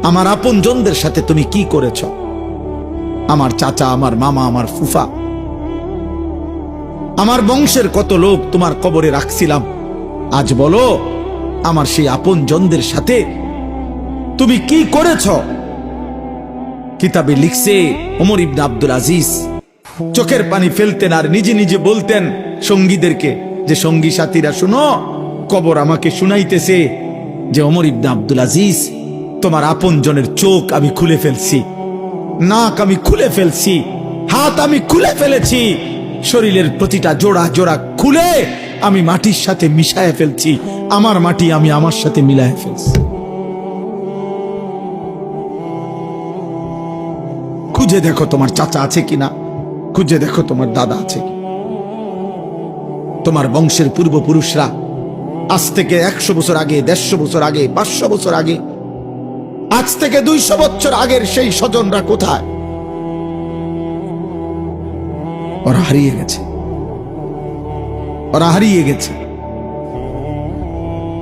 আমার আপনজনদের সাথে তুমি কি করেছ? আমার চাচা, আমার মামা, আমার ফুফা, আমার বংশের কত লোক তোমার কবরে রাখছিলাম, আজ বলো আমার সেই আপনজনদের সাথে তুমি কি করেছ? কিতাবে লিখছে, ওমর ইবনে আব্দুল আজিজ চোখের পানি ফেলতেন আর নিজে নিজে বলতেন সঙ্গীদেরকে, যে সঙ্গী সাথীরা শুনো, কবর আমাকে শুনাইতেছে যে ওমর ইবনে আব্দুল আজিজ, তোমার আপনজনের চোখ আমি খুলে ফেলছি, নাক আমি খুলে ফেলছি, হাত আমি খুলে ফেলেছি, শরীরের প্রতিটা জোড়া জোড়া খুলে আমি মাটির সাথে মিশায় ফেলছি, আমার মাটি আমি আমার সাথে মিলায় ফেলছি। খুঁজে দেখো তোমার চাচা আছে কিনা, খুঁজে দেখো তোমার দাদা আছে কি, তোমার বংশের পূর্বপুরুষরা আজ থেকে 100 বছর আগে, 150 বছর আগে, 500 বছর আগে, আজ থেকে 200 বছর আগের সেই স্বজনরা কোথায়? ওরা হারিয়ে গেছে, ওরা হারিয়ে গেছে।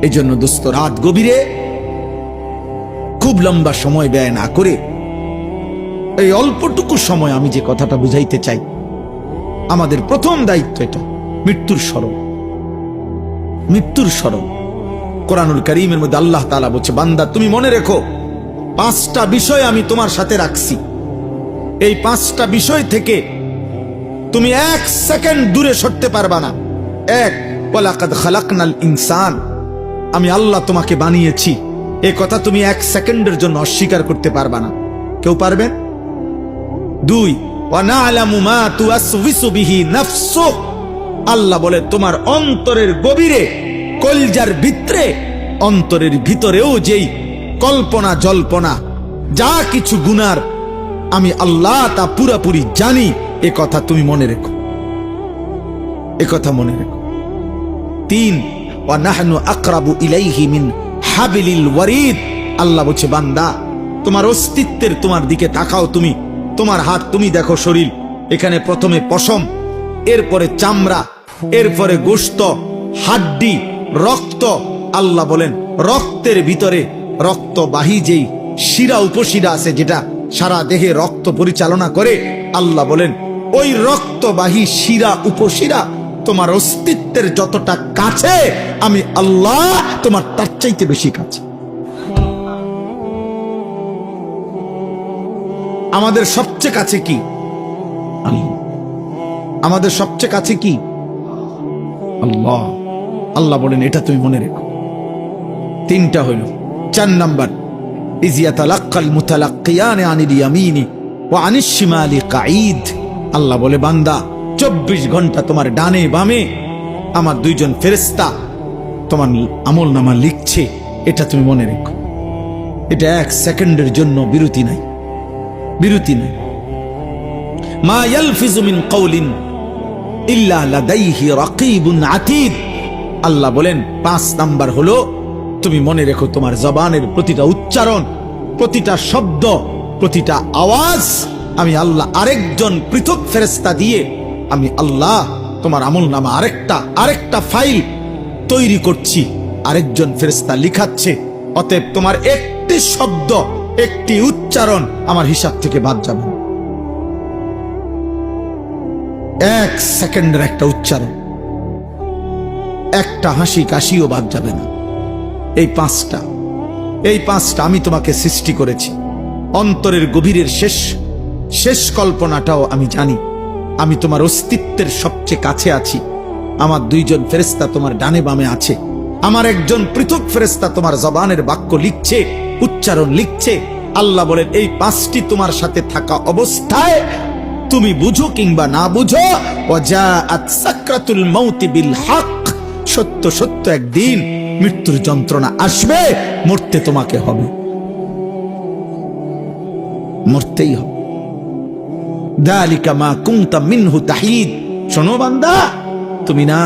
এই জন্য দোস্ত, রাত গভীরে খুব লম্বা সময় ব্যয় না করে এই অল্পটুকু সময় আমি যে কথাটা বুঝাইতে চাই, আমাদের প্রথম দায়িত্ব এটা, মৃত্যুর স্মরণ, মৃত্যুর স্মরণ। কোরআনুল কারীমের মধ্যে আল্লাহ তাআলা বলছে, বান্দা তুমি মনে রেখো, 5টা বিষয় আমি তোমার সাথে রাখছি, এই 5টা বিষয় থেকে তুমি এক সেকেন্ড দূরে সরতে পারবা না। এক, ওয়ালাকাদ খালাকনাল ইনসান, আমি আল্লাহ তোমাকে বানিয়েছি, এ কথা তুমি এক সেকেন্ডের জন্য অস্বীকার করতে পারবা না। কেউ পারবেন? দুই, ওয়া না'লামু মা তুওয়াসওয়িসু বিহি নাফসুক, আল্লাহ বলে তোমার অন্তরের গভীরে, কলজার ভিতরে, অন্তরের ভিতরেও যেই কল্পনা জল্পনা যা কিছু গুনার, আমি আল্লাহ তা পুরাপুরি জানি। এ কথা তুমি মনে রেখো, এ কথা মনে রেখো। তিন, ওয়া নাহনু আকরাবু ইলাইহি মিন হাবিলিল ওয়ারিদ, আল্লাহ বলছে বান্দা তোমার অস্তিত্বের তোমার দিকে তাকাও, তুমি তোমার হাত, তুমি দেখো শরীর, এখানে প্রথমে পশম, এরপরে চামড়া, এরপরে গোশত, হাড্ডি, রক্ত। আল্লাহ বলেন রক্তের ভিতরে রক্তবাহী যেই শিরা উপশিরা আছে, যেটা সারা দেহে রক্ত পরিচালনা করে, আল্লাহ বলেন ওই রক্তবাহী শিরা উপশিরা তোমার অস্তিত্বের যতটা কাছে, আমি আল্লাহ তোমার তার চাইতে বেশি কাছে। আমাদের সবচেয়ে কাছে কি? আল্লাহ। আমাদের সবচেয়ে কাছে কি? আল্লাহ। আল্লাহ বলেন এটা তুমি মনে রেখো। তিনটা হইল। 4 নাম্বার, ইয ইয়াতালাক্কাল মুতালাক্কিয়ানি আনিল ইয়ামিনি ওয়া আনিশ শিমালি কাঈদ, আল্লাহ বলে বান্দা 24 ঘন্টা তোমার ডানে বামে আমার দুইজন ফেরেশতা তোমার আমলনামা লিখছে, এটা তুমি মনে রেখো। এটা এক সেকেন্ডের জন্য বিরতি নাই, বিরতি নাই। মা ইয়ালফিজু মিন কাওলিন ইল্লা লাদাইহি রাকিবুন আতীদ, আল্লাহ বলেন 5 নাম্বার হলো তুমি মনে রেখো তোমার জবানের প্রতিটা উচ্চারণ, প্রতিটা শব্দ, প্রতিটা আওয়াজ আমি আল্লাহ আরেকজন পৃথক ফেরেশতা দিয়ে আমি আল্লাহ তোমার আমলনামা আরেকটা ফাইল তৈরি করছি, আরেকজন ফেরেশতা লিখাচ্ছে। অতএব তোমার একটি শব্দ, একটি উচ্চারণ আমার হিসাব থেকে বাদ যাবে না। এক সেকেন্ডের একটা উচ্চারণ, একটা হাসি কাশিও বাদ যাবে না। এই পাঁচটা আমি তোমাকে সৃষ্টি করেছি। অন্তরের গভীরের শেষ কল্পনাটাও আমি জানি। আমি তোমার অস্তিত্বের সবচেয়ে কাছে আছি। আমার দুইজন ফেরেশতা তোমার ডানে বামে আছে। আমার একজন পৃথক ফেরেশতা তোমার জবানের বাক্য লিখছে, উচ্চারণ লিখছে। আল্লাহ বলেন এই 5টি তোমার সাথে থাকা অবস্থায় তুমি বুঝো কিংবা না বুঝো, ওয়াজাআত সাকরাতুল মাউতি বিল হক, সত্য সত্য একদিন মৃত্যুর যন্ত্রণা আসবে, মরতে তোমাকে হবে, মরতেই হবে। যালিকা মা কুনতা মিনহু তাহিদ, শোনো বান্দা, তুমি না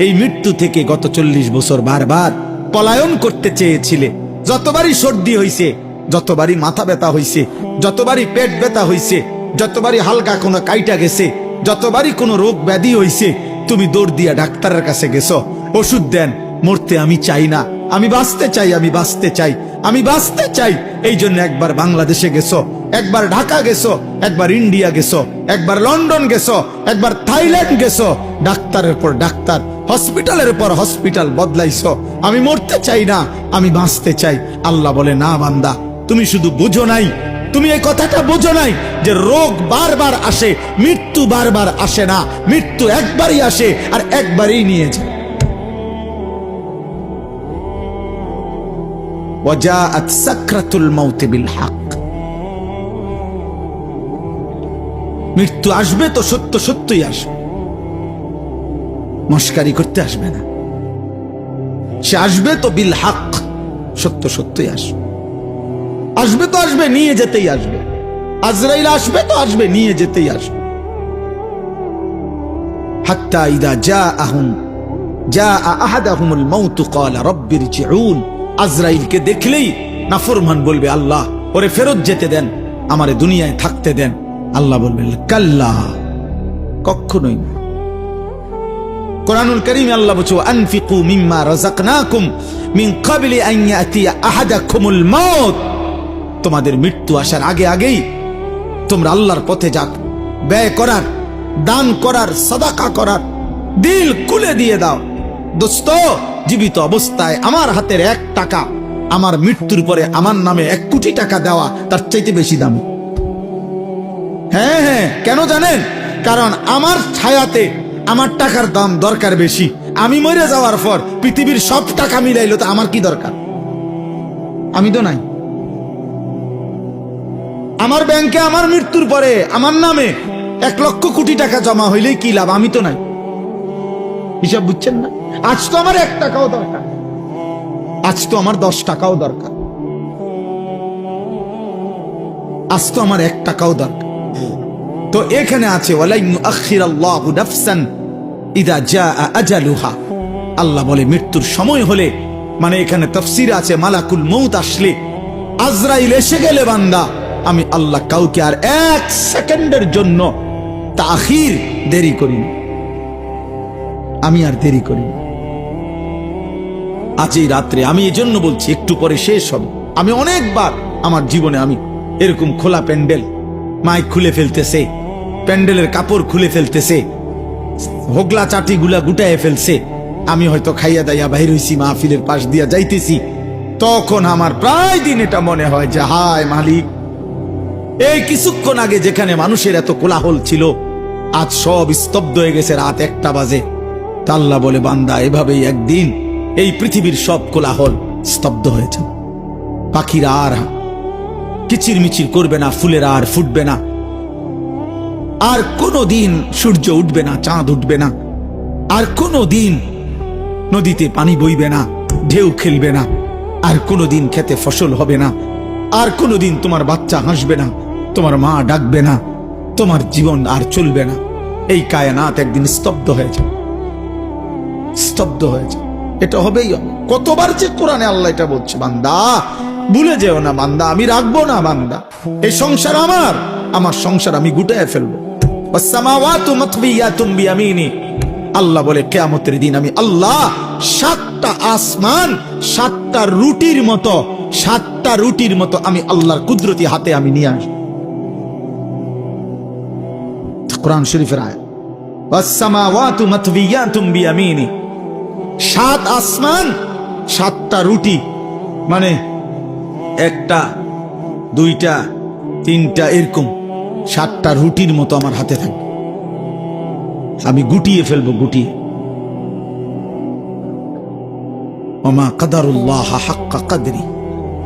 এই মৃত্যু থেকে গত 40 বছর বারবার পলায়ন করতে চেয়েছিলে। যতবারই সর্দি হইছে, যতবারই মাথা ব্যথা হইছে, যতবারই পেট ব্যথা হইছে, যতবারই হালকা কোনো কাইটা গেছে, যতবারই কোনো রোগ ব্যাধি হইছে, তুমি দৌড় দিয়া ডাক্তারের কাছে গেছো, ওষুধ দেন। মরতে আমি চাই না, আমি বাঁচতে চাই, আমি বাঁচতে চাই, আমি বাঁচতে চাই। এই জন্য একবার বাংলাদেশে গেছো, একবার ঢাকা গেছো, একবার ইন্ডিয়া গেছো, একবার লন্ডন গেছো, একবার থাইল্যান্ড গেছো, ডাক্তারের পর ডাক্তার, হসপিটালের পর হসপিটাল বদলাইছো। আমি মরতে চাই না, আমি বাঁচতে চাই। আল্লাহ বলে না বান্দা, তুমি শুধু বুঝো নাই, তুমি এই কথাটা বুঝো নাই যে রোগ বারবার আসে, মৃত্যু বারবার আসে না। মৃত্যু একবারই আসে আর একবারই নিয়ে যায়। ওয়াজাআত সাকরাতুল মাউতি বিল হক, মৃত্যু আসবে তো সত্য সত্যই আসবে, মস্কারি করতে আসবে না। সে আসবে তো বিল হক, সত্য সত্যই আসবে। আসবে তো আসবে, নিয়ে যেতেই আসবে। আজরাইল আসবে তো আসবে, নিয়ে যেতেই আসবে। হাত্তা ইদা জাআ আহাদাহুমুল মাউত ক্বালা রাব্বি ইরজিউন, আজরাইলকে দেখলেই নাফরমান বলবে আল্লাহ ওরে ফেরত যেতে দেন, আমারে দুনিয়ায় থাকতে দেন। আল্লাহ বলবেন কাল্লা, কখনোই না। কোরআনুল কারীমে আল্লাহ বলছে আনফিকু মিম্মা রাযাকনাকুম মিন ক্বাবলি আন ইয়াতিয়া আহাদাকুমুল মাউত, তোমাদের মৃত্যু আসার আগে আগেই তোমরা আল্লাহর পথে যাক ব্যয় করার, দান করার, সাদাকা করার, দিল খুলে দিয়ে দাও। দোস্ত, জীবিত অবস্থায় আমার হাতের 1 টাকা আমার মৃত্যুর পরে আমার নামে 1 কোটি টাকা দেওয়া তার চাইতে বেশি দামি। হ্যাঁ, কেন জানেন? কারণ আমার ছায়াতে আমার টাকার দাম দরকার বেশি। আমি মরে যাওয়ার পর পৃথিবীর সব টাকা মিলাইলো তো আমার কি দরকার? আমি তো নাই। আমার ব্যাংকে আমার মৃত্যুর পরে আমার নামে 1,00,000 কোটি টাকা জমা হইলেই কি লাভ? আমি তো নাই। হিসাব বুঝছেন না? আজ তো আমার 1 টাকাও দরকার, আজ তো আমার 10 টাকাও দরকার, আজ তো আমার 1 টাকাও দরকার। তো এখানে আছে ওয়ালাই ইউআখিরাল্লাহু নাফসান ইযা জাআ আজালুহা। আল্লাহ বলে মৃত্যুর সময় হলে, মানে এখানে তাফসীর আছে মালাকুল মউত আসলে, আজরাইল এসে গেলে বান্দা, আমি আল্লাহ কাউকে আর 1 সেকেন্ডের জন্য তাখির দেরি করি না, আমি আর দেরি করি না। আজ এই রাত্রে আমি এই জন্য বলছি একটু পরে শেষ হবে। আমি অনেকবার আমার জীবনে আমি এরকম খোলা প্যান্ডেল, মাইক খুলে ফেলতেছে, প্যান্ডেলের কাপড় খুলে ফেলতেছে, হোগলা চাটি গুলা গুটায় ফেলছে, আমি হয়তো খাইয়া দাইয়া বাহির হইছি, মাহফিলের পাশ দিয়া যাইতেছি, তখন আমার প্রায় দিন এটা মনে হয় যে হায় মালিক, এই কিছুক্ষণ আগে যেখানে মানুষের এত কোলাহল ছিল, আজ সব স্তব্ধ হয়ে গেছে, রাত 1টা বাজে। তা আল্লাহ বলে বান্দা এভাবেই একদিন এই পৃথিবীর সব কোলাহল স্তব্ধ হয়ে যাবে। পাখিরা আর কিচির মিচির করবে না, ফুলেরা আর ফুটবে না, আর কোনো দিন সূর্য উঠবে না, চাঁদ উঠবে না, আর কোনো দিন নদীতে পানি বইবে না, ঢেউ খেলবে না, আর কোনো দিন খেতে ফসল হবে না, আর কোনো দিন তোমার বাচ্চা হাসবে না, তোমার মা ডাকবে না, তোমার জীবন আর চলবে না। এই কায়নাত একদিন স্তব্ধ হয়ে যাবে, স্তব্ধ হয়ে যাবে। এটা হবেই হবে। কতবার যে কোরআনে আল্লাহ এটা বলছে, বান্দা ভুলে যেও না বান্দা, আমি রাখবো না বান্দা, এই সংসার আমার, আমার সংসার আমি গুটায় ফেলবো। ওয়াসসামাওয়াতু মাতবিয়াতুম বিয়ামিনি। আল্লাহ বলে কিয়ামতের দিন আমি আল্লাহ 7টা আসমান 7টা রুটির মতো, 7টা রুটির মতো আমি আল্লাহর কুদরতি হাতে আমি নিয়ে আসবো। কোরআন শরীফের আয়াত, ওয়াসসামাওয়াতু মাতবিয়াতুম বিয়ামিনি। 7 আসমান 7টা রুটি, মানে 1টা 2টা 3টা এরকম 7টা রুটির মতো আমার হাতে থাকবে, আমি গুটিয়ে ফেলবো, গুটিয়ে। ওমা কাদারুল্লাহ হাক্কা কাদরি।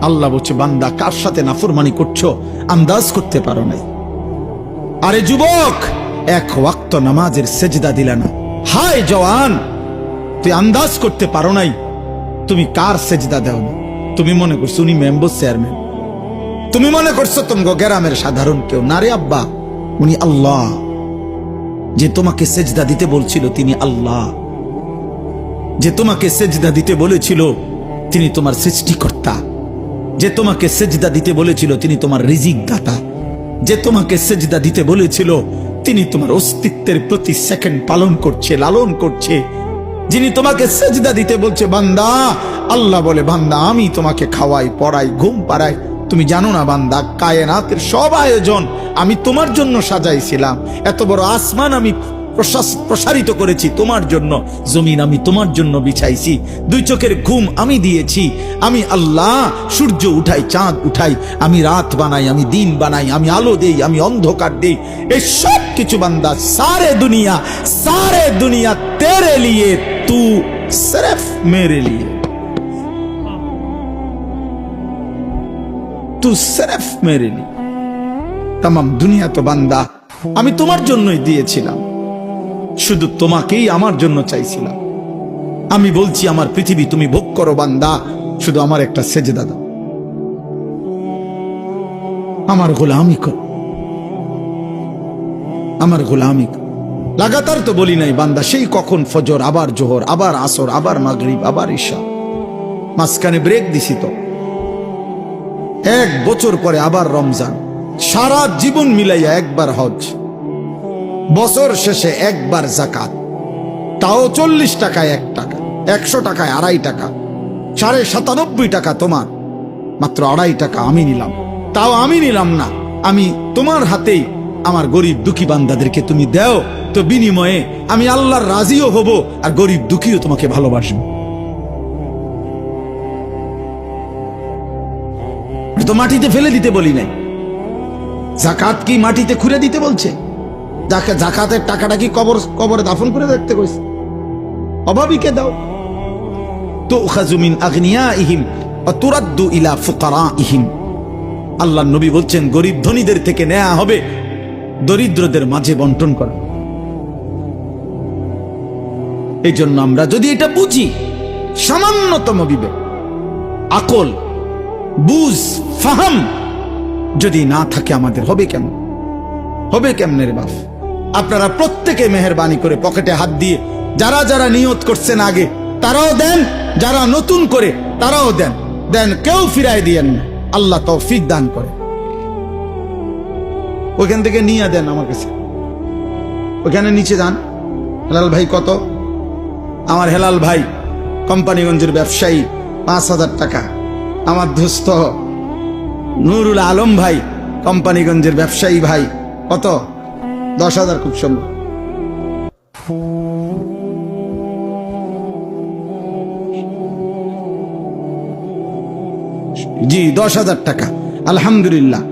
আল্লাহ বলছে বান্দা কার সাথে নাফরমানি করছো আন্দাজ করতে পারো নাই। আরে যুবক, 1 ওয়াক্ত নামাজের সেজদা দিলা না। হায় জওয়ান, তুই আন্দাজ করতে পারো নাই তুমি কার সেজদা দাও না। তুমি মনে করছো উনি মেম্বার চেয়ারম্যান, তুমি মনে করছো তোমাকে গ্রামের সাধারণ কেউ না। রে আব্বা, উনি আল্লাহ। যে তোমাকে সেজদা দিতে বলছিল তিনি আল্লাহ, যে তোমাকে সেজদা দিতে বলেছিল তিনি তোমার সৃষ্টিকর্তা, যে তোমাকে সেজদা দিতে বলেছিল তিনি তোমার রিজিক দাতা, যে তোমাকে সেজদা দিতে বলেছিল তিনি তোমার অস্তিত্বের প্রতি সেকেন্ড পালন করছে, লালন করছে, যিনি তোমাকে সেজদা দিতে বলছে বান্দা। আল্লাহ বলে বান্দা আমি তোমাকে খাওয়াই, পড়াই, ঘুম পাড়াই। তুমি জানো না বান্দা, কায়নাতের সব আয়োজন আমি তোমার জন্য সাজাইছিলাম। এত বড় আসমান আমি প্রসারিত করেছি তোমার জন্য, জমিন আমি তোমার জন্য বিছাইছি, 2 চোখের ঘুম আমি দিয়েছি। আমি আল্লাহ সূর্য উঠাই, চাঁদ উঠাই, আমি রাত বানাই, আমি দিন বানাই, আমি আলো দেই, আমি অন্ধকার দেই। এই সব কিছু বান্দা সারে দুনিয়া তেরে লিয়ে, তু সির্ফ মেরে লিয়ে, তু সির্ফ মেরে লিয়ে। তাম দুনিয়া তো বান্দা আমি তোমার জন্যই দিয়েছিলাম, শুধু তোমাকেই আমার জন্য চাইছিলাম। আমি বলছি আমার পৃথিবী তুমি ভোগ করো বান্দা, শুধু আমার একটা সেজদা দাও, আমার গোলামি কর, আমার গোলামি কর। লাগাতার তো বলি নাই বান্দা, সেই কখন ফজর, আবার জোহর, আবার আসর, আবার মাগরিব, আবার ঈশা, মাঝখানে ব্রেক দিছি তো। 1 বছর পরে আবার রমজান, সারা জীবন মিলাইয়া একবার হজ, বছর শেষে একবার যাকাত, তাও 40 টাকায় 1 টাকা, 100 টাকায় 2.5 টাকা, 97.5 টাকা তোমার, মাত্র 2.5 টাকা আমি নিলাম। তাও আমি নিলাম না, আমি তোমার হাতেই আমার গরিব দুঃখী বান্দাদেরকে তুমি দাও, তো বিনিময়ে আমি আল্লাহর রাজিও হব, আর গরিব দুঃখীও তোমাকে ভালোবাসবো। তো মাটিতে ফেলে দিতে বলি নাই, যাকাত কি মাটিতে খুঁড়ে দিতে বলছে? যাকে জাকাতের টাকাটা কি কবরে দাফন করে দেখতে কইছে? অভাবীকে দাও। তুখাযু মিন আগনিয়াইহিম ওয়া তুরাদ্দু ইলা ফুকারাইহিম। আল্লাহর নবী বলছেন গরিব ধনীদের থেকে নেওয়া হবে, দরিদ্রদের মাঝে বন্টন করা। এই জন্য আমরা যদি এটা বুঝি, সামান্যতম বিবেক, আকল, বুঝ, ফাহাম যদি না থাকে আমাদের হবে কেমন? হবে কেমনে রে বাপ? আপনারা প্রত্যেকে মেহেরবানি করে পকেটে হাত দিয়ে যারা যারা নিয়ত করছেন আগে তারাও দেন, যারা নতুন করে তারাও দেন। দেন, কেউ ফিরাই দিয়েন না। আল্লাহ তৌফিক দান করে। ওইখান থেকে নিয়ে দেন আমার কাছে, ওখানে নিচে যান। হেলাল ভাই কত? আমার হেলাল ভাই কোম্পানিগঞ্জের ব্যবসায়ী, 5,000 টাকা। আমার দোস্ত নুরুল আলম ভাই কোম্পানিগঞ্জের ব্যবসায়ী ভাই, কত? 10,000। খুব সুন্দর। জি, 10,000 টাকা। আলহামদুলিল্লাহ,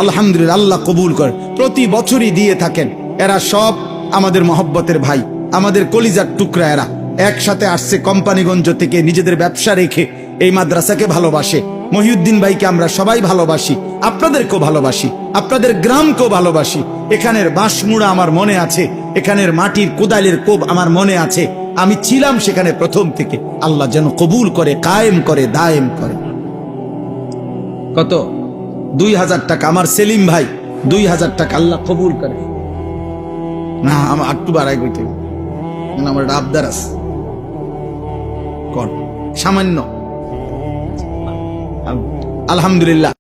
আলহামদুলিল্লাহ। আল্লাহ কবুল করে। প্রতি বছরই দিয়ে থাকেন। এরা সব আমাদের মহব্বতের ভাই, আমাদের কলিজার টুকরা। এরা একসাথে আসছে কোম্পানিগঞ্জ থেকে, নিজেদের ব্যবসা রেখে এই মাদ্রাসাকে ভালোবাসে। মহিউদ্দিন ভাইকে আমরা সবাই ভালোবাসি, আপনাদেরকেও ভালোবাসি, আপনাদের গ্রামকেও ভালোবাসি। এখানের বাঁশমুড়া আমার মনে আছে, এখানের মাটির কোদালের কোব আমার মনে আছে। আমি ছিলাম সেখানে প্রথম থেকে। আল্লাহ যেন কবুল করে, কায়েম করে, দায়েম করে। কত? 2,000 টাকা। আমার সেলিম ভাই 2,000 টাকা। আল্লাহ কবুল করে। না, আমার একটু বাড়াই কইতে, আমার আবদার আছে। কর সামান্য। আলহামদুলিল্লাহ।